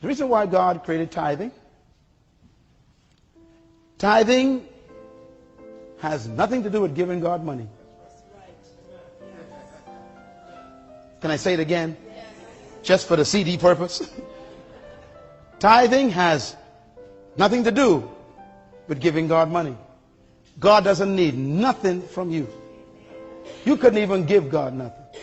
The reason why God created tithing, tithing has nothing to do with giving God money. Can I say it again? Just for the CD purpose? Tithing has nothing to do with giving God money. God doesn't need nothing from you. You couldn't even give God nothing.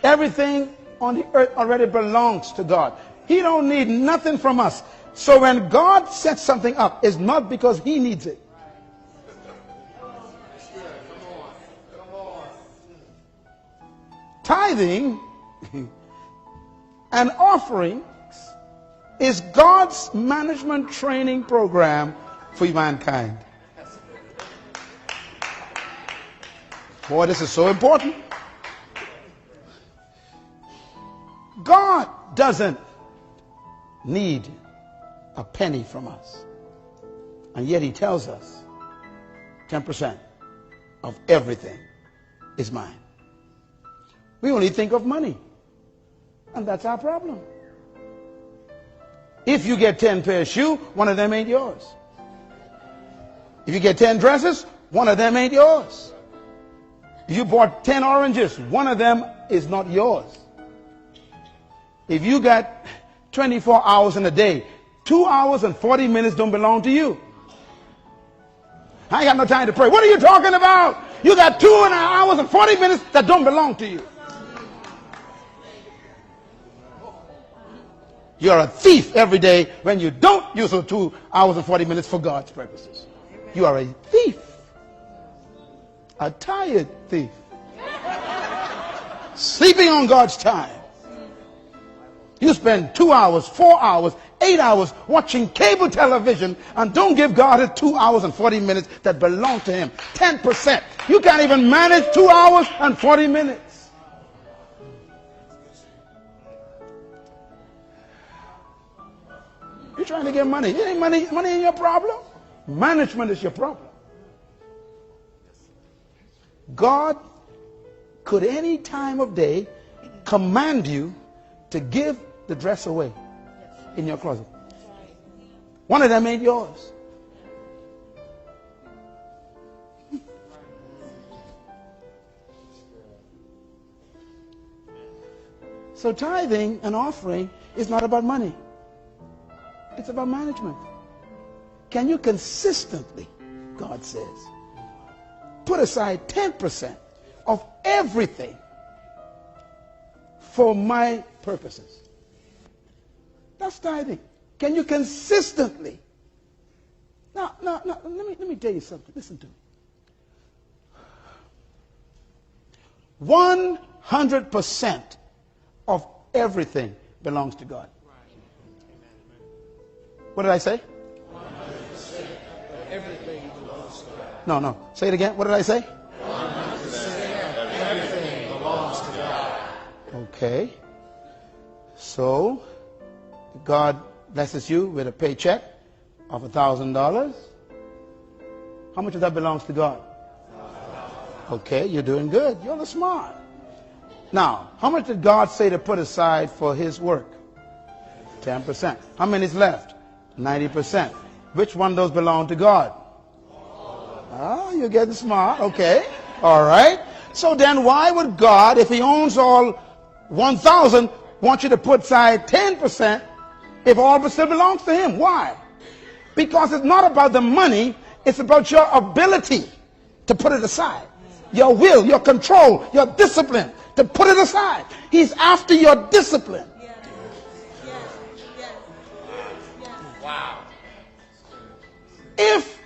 Everything on the earth already belongs to God. He don't need nothing from us. So when God sets something up, it's not because he needs it. Tithing and offerings is God's management training program for mankind. Boy, this is so important. God doesn't need a penny from us. And yet he tells us 10% of everything is mine. We only think of money. And that's our problem. If you get 10 pairs of shoes, one of them ain't yours. If you get 10 dresses, one of them ain't yours. If you bought 10 oranges, one of them is not yours. If you got 24 hours in a day, 2 hours and 40 minutes don't belong to you. I ain't got no time to pray. What are you talking about? You got 2.5 hours and 40 minutes that don't belong to you. You're a thief every day when you don't use those 2 hours and 40 minutes for God's purposes. You are a thief. A tired thief. Sleeping on God's time. You spend 2 hours, 4 hours, 8 hours watching cable television and don't give God his 2 hours and 40 minutes that belong to him. 10%. You can't even manage 2 hours and 40 minutes. You're trying to get money. It ain't money ain't your problem. Management is your problem. God could any time of day command you to give the dress away in your closet. One of them ain't yours. So tithing and offering is not about money. It's about management. Can you consistently, God says, put aside 10% of everything for my purposes? That's tithing. Can you consistently? Now, let me tell you something. Listen to me. 100% of everything belongs to God. What did I say? 100% of everything belongs to God. No. Say it again. What did I say? 100% of everything belongs to God. Okay. So, God blesses you with a paycheck of $1,000. How much of that belongs to God? Okay, you're doing good. You're smart. Now, how much did God say to put aside for his work? 10%. How many is left? 90%. Which one of those belong to God? Oh, you're getting smart. Okay. All right. So then why would God, if he owns all 1,000, want you to put aside 10% if all still belongs to him? Why? Because it's not about the money. It's about your ability to put it aside. Your will, your control, your discipline to put it aside. He's after your discipline. Wow. If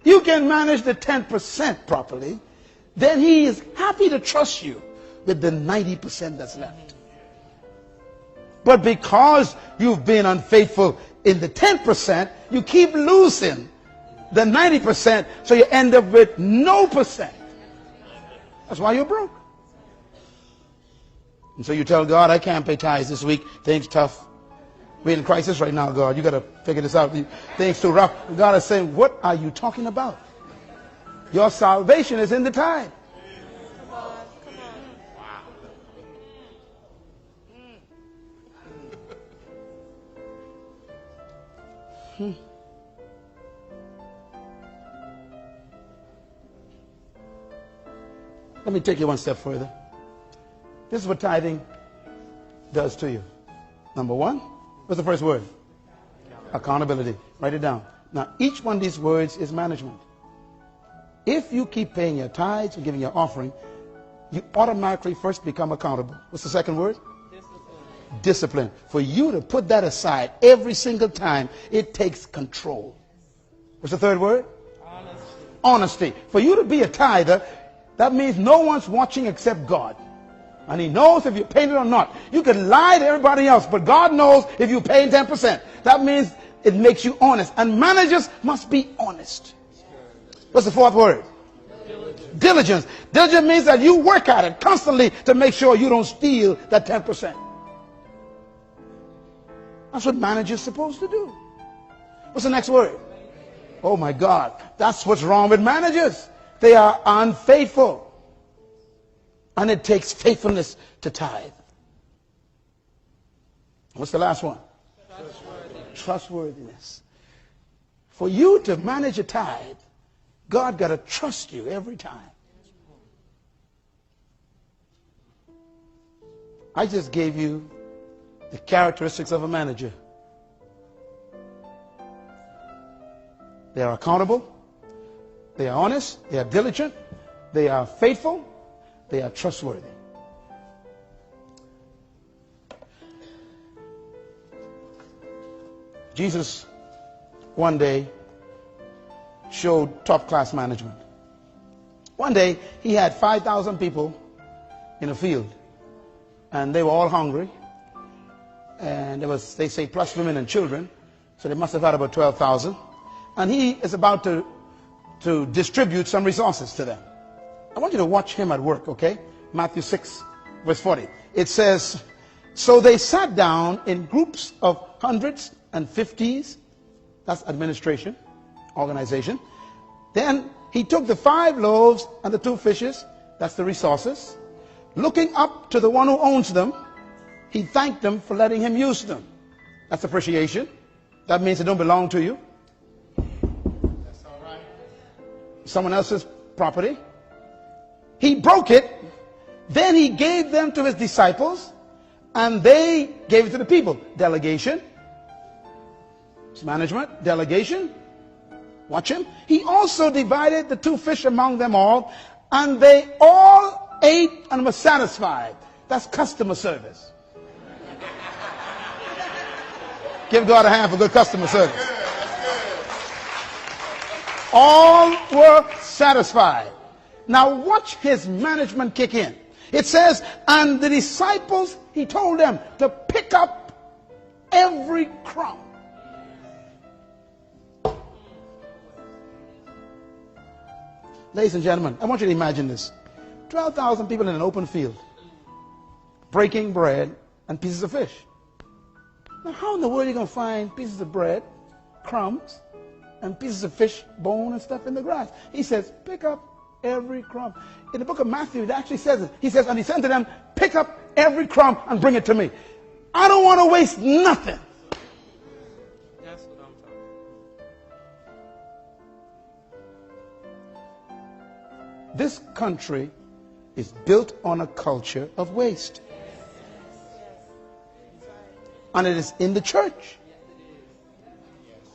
you can manage the 10% properly, then he is happy to trust you with the 90% that's left. But because you've been unfaithful in the 10%, you keep losing the 90%, so you end up with no percent. That's why you're broke. And so you tell God, I can't pay tithes this week. Things tough. We're in crisis right now, God. You got to figure this out. Things too rough. God is saying, what are you talking about? Your salvation is in the tithe. Come on. Let me take you one step further. This is what tithing does to you. Number one, what's the first word? Accountability. Write it down. Now, each one of these words is management. If you keep paying your tithes and giving your offering, you automatically first become accountable. What's the second word? Discipline. For you to put that aside every single time, it takes control. What's the third word? Honesty. For you to be a tither, that means no one's watching except God. And he knows if you're paying it or not. You can lie to everybody else, but God knows if you're paying 10%. That means it makes you honest. And managers must be honest. What's the fourth word? Diligence. Diligence means that you work at it constantly to make sure you don't steal that 10%. That's what managers are supposed to do. What's the next word? Oh my God. That's what's wrong with managers. They are unfaithful. And it takes faithfulness to tithe. What's the last one? Trustworthiness. For you to manage a tithe, God got to trust you every time. I just gave you the characteristics of a manager. They are accountable. They are honest. They are diligent. They are faithful. They are trustworthy. Jesus one day showed top-class management. One day he had 5,000 people in a field, and they were all hungry, and there was, they say, plus women and children, so they must have had about 12,000, and he is about to distribute some resources to them. I want you to watch him at work, okay? Matthew 6, verse 40. It says, so they sat down in groups of hundreds and fifties. That's administration, organization. Then he took the 5 loaves and the 2 fishes. That's the resources. Looking up to the one who owns them, he thanked them for letting him use them. That's appreciation. That means they don't belong to you. That's all right. Someone else's property. He broke it, then he gave them to his disciples, and they gave it to the people. Delegation. It's management. Delegation. Watch him. He also divided the 2 fish among them all, and they all ate and were satisfied. That's customer service. Give God a hand for good customer service. All were satisfied. Now watch his management kick in. It says, and the disciples, he told them to pick up every crumb. Ladies and gentlemen, I want you to imagine this. 12,000 people in an open field, breaking bread and pieces of fish. Now how in the world are you going to find pieces of bread, crumbs, and pieces of fish, bone and stuff in the grass? He says, pick up every crumb. In the book of Matthew, it actually says it. He says, and he said to them, pick up every crumb and bring it to me. I don't want to waste nothing. That's what I'm talking about. This country is built on a culture of waste. And it is in the church.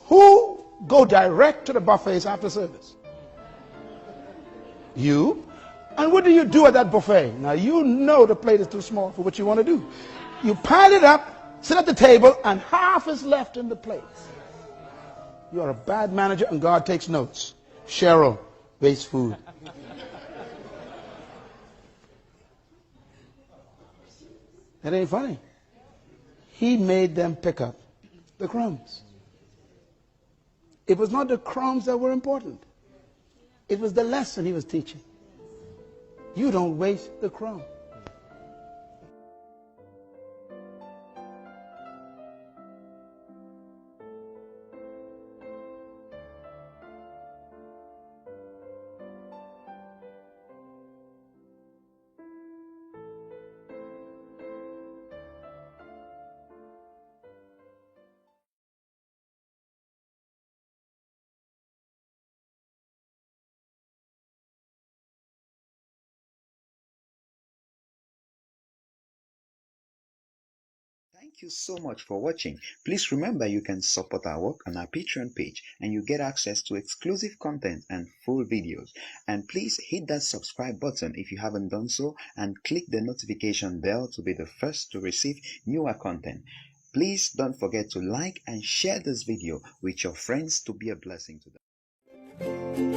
Who go direct to the buffets after service? You. And what do you do at that buffet? Now you know the plate is too small for what you want to do. You pile it up, sit at the table, and half is left in the plate. You are a bad manager and God takes notes. Cheryl, waste food. That ain't funny. He made them pick up the crumbs. It was not the crumbs that were important. It was the lesson he was teaching. You don't waste the crumb. Thank you so much for watching. Please remember you can support our work on our Patreon page and you get access to exclusive content and full videos. And please hit that subscribe button if you haven't done so and click the notification bell to be the first to receive newer content. Please don't forget to like and share this video with your friends to be a blessing to them.